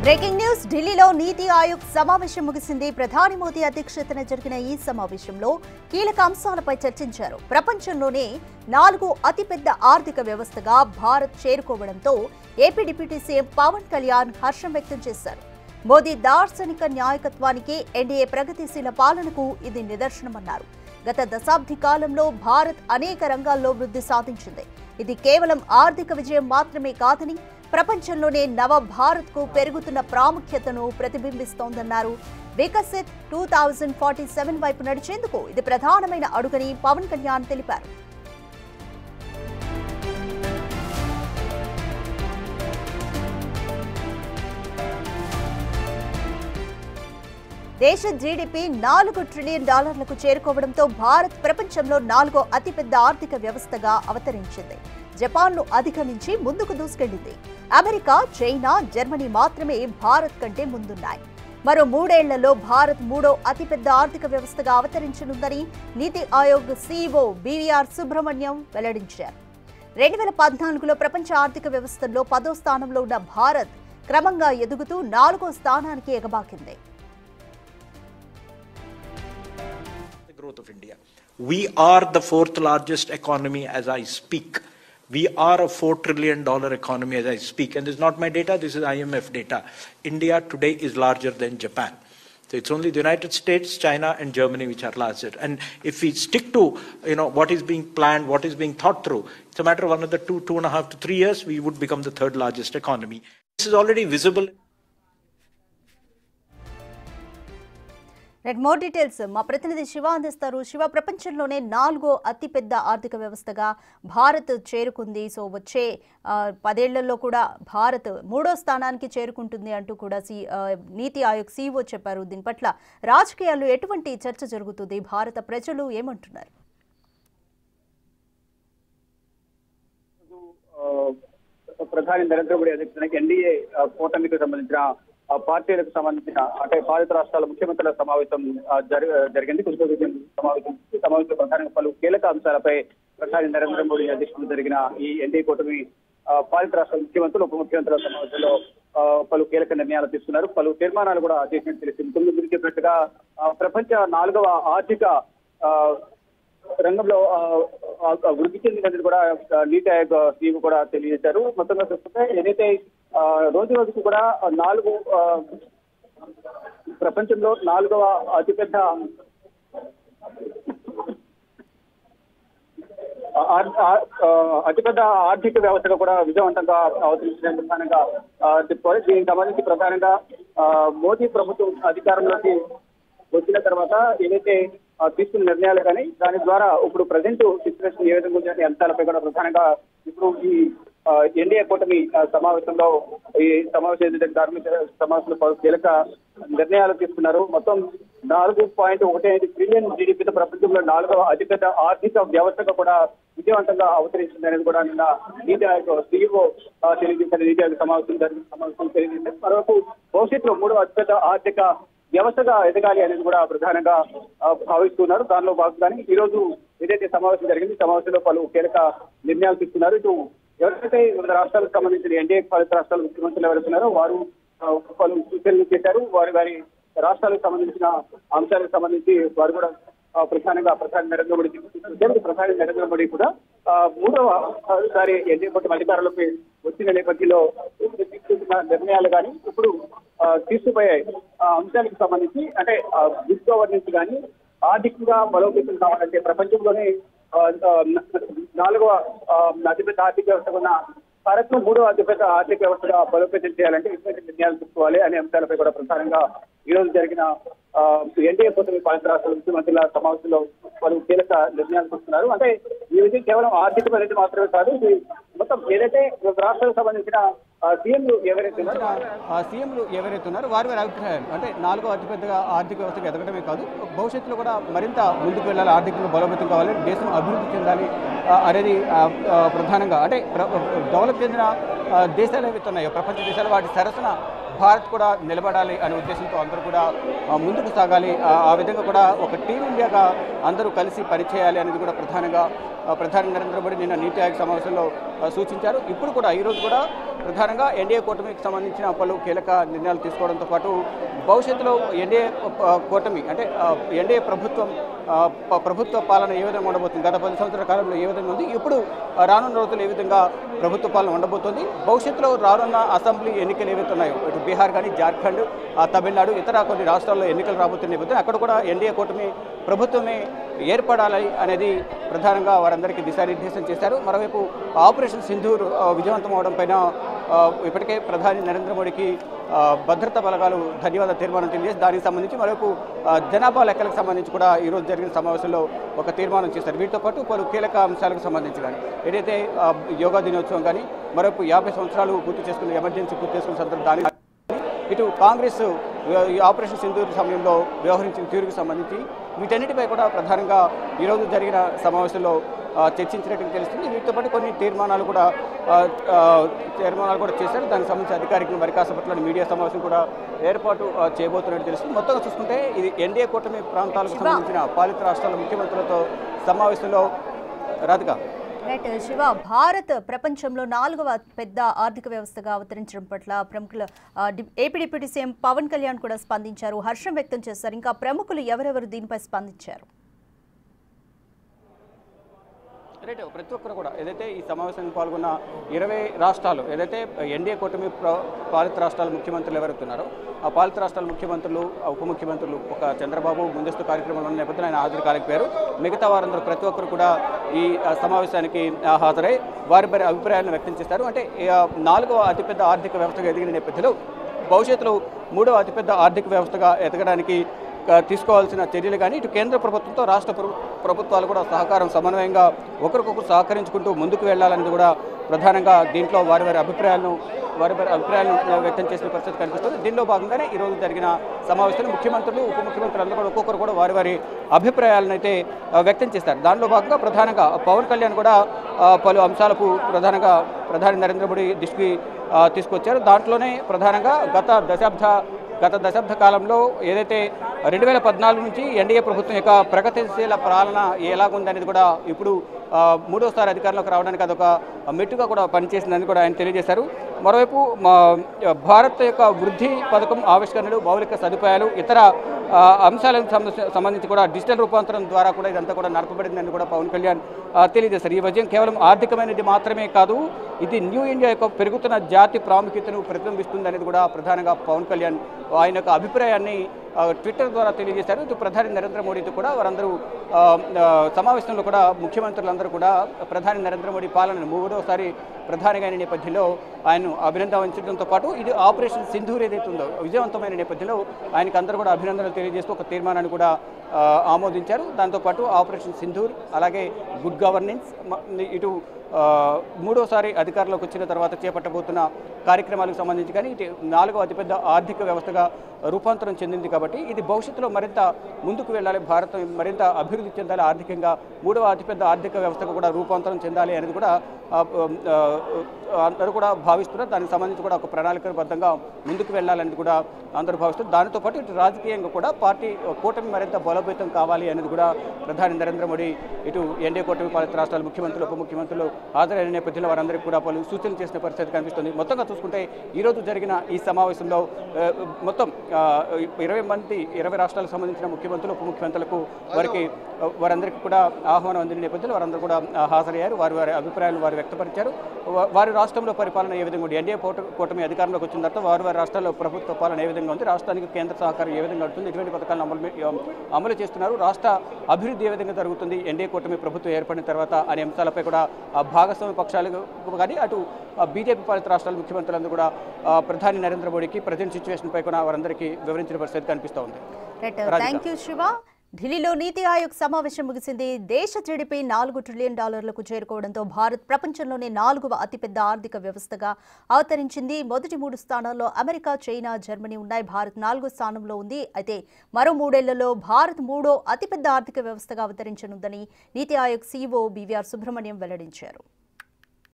Breaking news ఢిల్లీలో నీతి ఆయోగ్ సమావేశం ముగిసింది. ప్రధాని మోదీ అధ్యక్షతన జరిగిన ఈ సమావేశంలో కీలక అంశాలపై చర్చించారు. ప్రపంచంలోనే 4వ అతిపెద్ద ఆర్థిక వ్యవస్థగా భారత్ చేరుకోవడంతో AP deputy CM Pawan Kalyan హర్షం వ్యక్తం చేశారు. మోదీ దార్శనిక నాయకత్వానికి, ఎన్డీఏ ప్రగతిశీల పాలనకు ఇది నిదర్శనమన్నారు. గత దశాబ్ది కాలంలో భారత్ అనేక రంగాల్లో వృద్ధి సాధించింది. ఇది కేవలం ఆర్థిక విజయం మాత్రమే కాదని ప్రపంచంలోనే నవ భారత్కు పెరుగుతున్న ప్రాముఖ్యతను ప్రతిబింబిస్తోందన్నారు. వికసిత్ 2047 వైపు నడిచేందుకు ఇది ప్రధానమైన అడుగని పవన్ కళ్యాణ్ తెలిపారు. దేశ జీడీపీ $4 ట్రిలియన్ చేరుకోవడంతో భారత్ ప్రపంచంలో 4వ అతిపెద్ద ఆర్థిక వ్యవస్థగా అవతరించింది. జపాన్ను అధిగమించి ముందుకు దూసుకెళ్లింది. అమెరికా, చైనా, జర్మనీ మాత్రమే భారత్ కంటే ముందున్నాయి. మరో 3 ఏళ్లలో భారత్ 3వ అతిపెద్ద ఆర్థిక వ్యవస్థగా అవతరించనుందని నీతి ఆయోగ్ సీఈఓ బీవీఆర్ సుబ్రహ్మణ్యం వెల్లడించారు. 2014లో ప్రపంచ ఆర్థిక వ్యవస్థల్లో 10వ స్థానంలో ఉన్న భారత్ క్రమంగా ఎదుగుతూ 4వ స్థానానికి ఎగబాకింది. Growth of India. We are the 4th largest economy as I speak. We are a $4 trillion economy as I speak. And this is not my data, this is IMF data. India today is larger than Japan. So it's only the United States, China and Germany which are larger. And if we stick to what is being planned, what is being thought through, it's a matter of another 2.5 to 3 years, we would become the 3rd largest economy. This is already visible. More details మా ప్రతినిధి శివ అందిస్తారు. శివ, ప్రపంచంలోనే 4వ అతిపెద్ద ఆర్థిక వ్యవస్థగా భారత్ చేరుకుంది. So వచ్చే 10 ఏళ్లలో కూడా భారత్ 3వ స్థానానికి చేరుకుంటుంది అంటూ కూడా నీతి ఆయోగ్ సీఈఓ చెప్పారు. దీని పట్ల రాజకీయాల్లో ఎటువంటి చర్చ జరుగుతుంది? భారత ప్రజలు ఏమంటున్నారు? ప్రధాని నరేంద్ర మోడీ అధ్యక్షతన ఎన్డీఏ కూటమికి సంబంధించిన పార్టీలకు సంబంధించిన అంటే పాలిత రాష్ట్రాల ముఖ్యమంత్రుల సమావేశం జరిగింది. సమావేశంలో ప్రధానంగా పలు కీలక అంశాలపై ప్రధాని నరేంద్ర మోడీ అధ్యక్షతన జరిగిన ఈ ఎన్డీఏ కూటమి పాలిత రాష్ట్రాల ముఖ్యమంత్రులు, ఉప ముఖ్యమంత్రుల సమావేశంలో పలు కీలక నిర్ణయాలు తీసుకున్నారు. పలు తీర్మానాలు కూడా చేసినట్టు తెలిసింది. ముందు చెప్పినట్టుగా ప్రపంచ 4వ ఆర్థిక రంగంలో వృద్ధి చెందినది కూడా నీతి ఆయోగ్ సీఈఓ కూడా తెలియజేశారు. మొత్తంగా చూస్తుంటే ఏదైతే రోజు రోజుకు కూడా ప్రపంచంలో 4వ అతిపెద్ద ఆర్థిక వ్యవస్థగా కూడా విజయవంతంగా అవతరించిన ప్రధానంగా చెప్పుకోవాలి. దీనికి సంబంధించి ప్రధానంగా మోదీ ప్రభుత్వం అధికారంలోకి వచ్చిన తర్వాత ఏదైతే తీసుకున్న నిర్ణయాలు కానీ దాని ద్వారా ఇప్పుడు ప్రజెంట్ సిచ్యువేషన్ ఏ విధంగా ఉండే అంశాలపై కూడా ప్రధానంగా ఇప్పుడు ఈ ఎన్డీఏ కూటమి సమావేశంలో ఈ కార్మిక సమావేశంలో పలు కీలక నిర్ణయాలు తీసుకున్నారు. మొత్తం 4.15 ట్రిలియన్ జీడీపీతో ప్రపంచంలో 4వ అతిపెద్ద ఆర్థిక వ్యవస్థగా కూడా విజయవంతంగా అవతరించింది అనేది కూడా నిన్న నీతి ఆయోగ్ సీఈఓ తెలియజేశారు. నీతి ఆయోగ్ సమావేశం తెలియజేశారు. మరోవైపు భవిష్యత్తులో 3వ అతిపెద్ద ఆర్థిక వ్యవస్థగా ఎదగాలి అనేది కూడా ప్రధానంగా భావిస్తున్నారు. దానిలో భాగంగానే ఈ రోజు ఏదైతే సమావేశం జరిగింది, సమావేశంలో పలు కీలక నిర్ణయాలు తీసుకున్నారు. ఇటు ఎవరైతే వివిధ రాష్ట్రాలకు సంబంధించిన ఎన్డీఏ పాలిత రాష్ట్రాల ముఖ్యమంత్రులు ఎవరున్నారో వారు పలు సూచనలు చేశారు. వారి రాష్ట్రాలకు సంబంధించిన అంశాలకు సంబంధించి వారు కూడా ప్రధాని నరేంద్ర మోడీ కూడా 3వసారి ఎన్డీఏ కూటమి అధికారంలోకి వచ్చిన నేపథ్యంలో తీసుకున్న నిర్ణయాలు కానీ ఇప్పుడు తీసుకుపోయే అంశాలకు సంబంధించి అంటే గుడ్ గవర్నెన్స్ కానీ ఆర్థికంగా బలోపేతం కావాలంటే ప్రపంచంలోనే 4వ అతిపెద్ద ఆర్థిక వ్యవస్థ ఉన్న భారత్ ను 3వ అతిపెద్ద ఆర్థిక వ్యవస్థగా బలోపేతం చేయాలంటే ఇటువంటి నిర్ణయాలు తీసుకోవాలి అనే అంశాలపై కూడా ప్రధానంగా ఈ రోజు జరిగిన ఎన్డీఏ కూటమి పాలిత రాష్ట్రాల ముఖ్యమంత్రుల సమావేశంలో పలు కీలక నిర్ణయాలు తీసుకున్నారు. అంటే ఈ విధంగా కేవలం ఆర్థిక పరిధి మాత్రమే కాదు, మొత్తం ఏదైతే రాష్ట్రాలకు సంబంధించిన సీఎంలు ఎవరైతే ఉన్నారో వారి అభిప్రాయాలు అంటే 4వ అతిపెద్ద ఆర్థిక వ్యవస్థకు ఎదగడమే కాదు, భవిష్యత్తులో కూడా మరింత ముందుకు వెళ్ళాలి, ఆర్థికంగా బలోపేతం కావాలి, దేశం అభివృద్ధి చెందాలి అనేది ప్రధానంగా అంటే డెవలప్ చెందిన దేశాలు ఏవైతే ఉన్నాయో ప్రపంచ దేశాలు వాటి సరసన భారత్ కూడా నిలబడాలి అనే ఉద్దేశంతో అందరూ కూడా ముందుకు సాగాలి. ఆ విధంగా కూడా ఒక టీం ఇండియాగా అందరూ కలిసి పనిచేయాలి అనేది కూడా ప్రధానంగా ప్రధాని నరేంద్ర మోడీ నిన్న నీతి ఆయోగ్ సమావేశంలో సూచించారు. ఇప్పుడు కూడా ఈరోజు కూడా ప్రధానంగా ఎన్డీఏ కూటమికి సంబంధించిన పలు కీలక నిర్ణయాలు తీసుకోవడంతో పాటు భవిష్యత్తులో ఎన్డీఏ కూటమి అంటే ఎన్డీఏ ప్రభుత్వ పాలన ఏ విధంగా ఉండబోతుంది, గత 10 సంవత్సరాల కాలంలో ఏ విధంగా ఉంది, ఇప్పుడు రానున్న రోజులు ఏ విధంగా ప్రభుత్వ పాలన ఉండబోతుంది, భవిష్యత్తులో రానున్న అసెంబ్లీ ఎన్నికలు ఏవైతే ఉన్నాయో ఇటు బీహార్ కానీ జార్ఖండ్, తమిళనాడు, ఇతర కొన్ని రాష్ట్రాల్లో ఎన్నికలు రాబోతున్న నేపథ్యం అక్కడ కూడా ఎన్డీఏ కూటమి ప్రభుత్వమే ఏర్పడాలి అనేది ప్రధానంగా వారందరికీ దిశానిర్దేశం చేశారు. మరోవైపు ఆపరేషన్ సింధూర్ విజయవంతం అవడం పైన ఇప్పటికే ప్రధాని నరేంద్ర మోడీకి భద్రతా బలగాలు ధన్యవాద తీర్మానం తెలియజేసి దానికి సంబంధించి మరోవైపు జనాభా లెక్కలకు సంబంధించి కూడా ఈరోజు జరిగిన సమావేశంలో ఒక తీర్మానం చేశారు. వీటితో పాటు పలు కీలక అంశాలకు సంబంధించి కానీ ఏదైతే యోగా దినోత్సవం కానీ మరోవైపు 50 సంవత్సరాలు పూర్తి చేసుకున్న ఎమర్జెన్సీ పూర్తి చేసుకున్న సందర్భం దాని ఇటు కాంగ్రెస్ ఈ ఆపరేషన్ సింధూర్ సమయంలో వ్యవహరించిన తీరుకు సంబంధించి వీటన్నిటిపై కూడా ప్రధానంగా ఈరోజు జరిగిన సమావేశంలో చర్చించినట్టు తెలుస్తుంది. వీటితో పాటు కొన్ని తీర్మానాలు కూడా చేశారు. దానికి సంబంధించి అధికారికంగా మరి కాసేపట్లో మీడియా సమావేశం కూడా ఏర్పాటు చేయబోతున్నట్టు తెలుస్తుంది. మొత్తంగా చూసుకుంటే ఇది ఎన్డీఏ కూటమి ప్రాంతాలకు సంబంధించిన పాలిత రాష్ట్రాల ముఖ్యమంత్రులతో సమావేశంలో రాధిక. శివ, భారత్ ప్రపంచంలో 4వ పెద్ద ఆర్థిక వ్యవస్థగా అవతరించడం పట్ల ప్రముఖులు AP deputy CM Pawan Kalyan కూడా స్పందించారు, హర్షం వ్యక్తం చేశారు. ఇంకా ప్రముఖులు ఎవరెవరు దీనిపై స్పందించారు? రైట్, ప్రతి ఒక్కరు కూడా ఏదైతే ఈ సమావేశానికి పాల్గొన్న 20 రాష్ట్రాలు ఏదైతే ఎన్డీఏ కూటమి పాలిత రాష్ట్రాల ముఖ్యమంత్రులు ఎవరుతున్నారో ఆ పాలిత రాష్ట్రాల ముఖ్యమంత్రులు, ఉప ముఖ్యమంత్రులు ఒక చంద్రబాబు ముందస్తు కార్యక్రమంలో ఉన్న నేపథ్యంలో ఆయన హాజరు కాలేకపోయారు. మిగతా వారందరూ ప్రతి ఒక్కరు కూడా ఈ సమావేశానికి హాజరై వారి అభిప్రాయాలను వ్యక్తం చేస్తారు. అంటే 4వ అతిపెద్ద ఆర్థిక వ్యవస్థగా ఎదిగిన నేపథ్యంలో భవిష్యత్తులో 3వ అతిపెద్ద ఆర్థిక వ్యవస్థగా ఎదగడానికి తీసుకోవాల్సిన చర్యలు కానీ ఇటు కేంద్ర ప్రభుత్వంతో రాష్ట్ర ప్రభుత్వాలు కూడా సమన్వయంగా ఒకరికొకరు సహకరించుకుంటూ ముందుకు వెళ్లాలనేది కూడా ప్రధానంగా దీంట్లో వారి అభిప్రాయాలను వ్యక్తం చేసిన పరిస్థితి కనిపిస్తుంది. దీనిలో భాగంగానే ఈరోజు జరిగిన సమావేశంలో ముఖ్యమంత్రులు, ఉప ముఖ్యమంత్రులు అందరూ కూడా ఒక్కొక్కరు కూడా వారి అభిప్రాయాలను అయితే వ్యక్తం చేస్తారు. దానిలో భాగంగా ప్రధానంగా పవన్ కళ్యాణ్ కూడా పలు అంశాలకు ప్రధానంగా ప్రధాని నరేంద్ర మోడీ దృష్టికి తీసుకొచ్చారు. దాంట్లోనే ప్రధానంగా గత దశాబ్ద కాలంలో ఏదైతే 2014 నుంచి ఎన్డీఏ ప్రభుత్వం యొక్క ప్రగతిశీల పాలన ఎలాగుందనేది కూడా ఇప్పుడు 3వసారి అధికారంలోకి రావడానికి అదొక మెట్టుగా కూడా పనిచేసిందని కూడా ఆయన తెలియజేశారు. మరోవైపు భారత్ యొక్క వృద్ధి పథకం ఆవిష్కరణలు, మౌలిక సదుపాయాలు, ఇతర అంశాలకు సంబంధించి కూడా డిజిటల్ రూపాంతరం ద్వారా కూడా ఇదంతా కూడా నడపబడిందని కూడా పవన్ కళ్యాణ్ తెలియజేశారు. ఈ విజయం కేవలం ఆర్థికమైనది మాత్రమే కాదు, ఇది న్యూ ఇండియా యొక్క పెరుగుతున్న జాతి ప్రాముఖ్యతను ప్రతిబింబిస్తుంది అనేది కూడా ప్రధానంగా పవన్ కళ్యాణ్ ఆయన యొక్క అభిప్రాయాన్ని ట్విట్టర్ ద్వారా తెలియజేశారు. ఇటు ప్రధాని నరేంద్ర మోడీతో కూడా వారందరూ సమావేశంలో కూడా ముఖ్యమంత్రులందరూ కూడా ప్రధాని నరేంద్ర మోడీ పాలన 3వసారి ప్రధానిగా అయిన నేపథ్యంలో ఆయన్ను అభినందించడంతో పాటు ఇది ఆపరేషన్ సింధూర్ ఏదైతే ఉందో విజయవంతమైన నేపథ్యంలో ఆయనకు అందరూ కూడా అభినందనలు తెలియజేస్తూ ఒక తీర్మానాన్ని కూడా ఆమోదించారు. దాంతోపాటు ఆపరేషన్ సింధూర్ అలాగే గుడ్ గవర్నెన్స్ ఇటు 3వసారి అధికారంలోకి వచ్చిన తర్వాత చేపట్టబోతున్న కార్యక్రమాలకు సంబంధించి కానీ ఇది 4వ అతిపెద్ద ఆర్థిక వ్యవస్థగా రూపాంతరం చెందింది. కాబట్టి ఇది భవిష్యత్తులో మరింత ముందుకు వెళ్ళాలి, భారత్ మరింత అభివృద్ధి చెందాలి, ఆర్థికంగా 3వ అతిపెద్ద ఆర్థిక వ్యవస్థకు కూడా రూపాంతరం చెందాలి అనేది కూడా అందరూ కూడా భావిస్తున్నారు. దానికి సంబంధించి కూడా ఒక ప్రణాళికాబద్ధంగా ముందుకు వెళ్ళాలని కూడా అందరూ భావిస్తారు. దానితో పాటు ఇటు రాజకీయంగా కూడా కూటమి మరింత బలోపేతం కావాలి అనేది కూడా ప్రధాని నరేంద్ర మోడీ ఇటు ఎన్డీఏ కూటమి పాలిత రాష్ట్రాల ముఖ్యమంత్రులు, ఉప ముఖ్యమంత్రులు హాజరైన నేపథ్యంలో వారందరికీ కూడా పలు సూచనలు చేసిన పరిస్థితి కనిపిస్తుంది. మొత్తంగా చూసుకుంటే ఈరోజు జరిగిన ఈ సమావేశంలో మొత్తం 20 రాష్ట్రాలకు సంబంధించిన ముఖ్యమంత్రులు, ఉప ముఖ్యమంత్రులకు వారందరికీ కూడా ఆహ్వానం అందిన నేపథ్యంలో వారందరూ కూడా హాజరయ్యారు. వారి అభిప్రాయాలు వారు వ్యక్తపరిచారు. వారి రాష్ట్రంలో పరిపాలన ఏ విధంగా ఉంది, ఎన్డీఏ కూటమి అధికారంలోకి వచ్చిన తర్వాత వారి రాష్ట్రాల్లో ప్రభుత్వ పాలన ఏ విధంగా ఉంది, రాష్ట్రానికి కేంద్ర సహకారం ఏ విధంగా ఉంటుంది, ఎటువంటి పథకాలను అమలు చేస్తున్నారు, రాష్ట్ర అభివృద్ధి ఏ విధంగా జరుగుతుంది ఎన్డీఏ కూటమి ప్రభుత్వం ఏర్పడిన తర్వాత అనే అంశాలపై కూడా భాగస్వామ్య పక్షాలు కానీ అటు బీజేపీ పాలిత రాష్ట్రాల ముఖ్యమంత్రులందరూ కూడా ప్రధాని నరేంద్ర మోడీకి ప్రజెంట్ సిచ్యువేషన్ పై కూడా వారందరికీ వివరించిన పరిస్థితి కనిపిస్తూ ఉంది. ఢిల్లీలో నీతి ఆయోగ్ సమావేశం ముగిసింది. దేశ జీడీపీ $4 ట్రిలియన్ చేరుకోవడంతో భారత్ ప్రపంచంలోనే 4వ అతిపెద్ద ఆర్థిక వ్యవస్థగా అవతరించింది. మొదటి 3 స్థానాల్లో అమెరికా, చైనా, జర్మనీ ఉన్నాయి. భారత్ 4వ స్థానంలో ఉంది. అయితే మరో 3 ఏళ్లలో భారత్ 3వ అతిపెద్ద ఆర్థిక వ్యవస్థగా అవతరించనుందని నీతి ఆయోగ్ సీఈఓ బీవీఆర్ సుబ్రహ్మణ్యం వెల్లడించారు.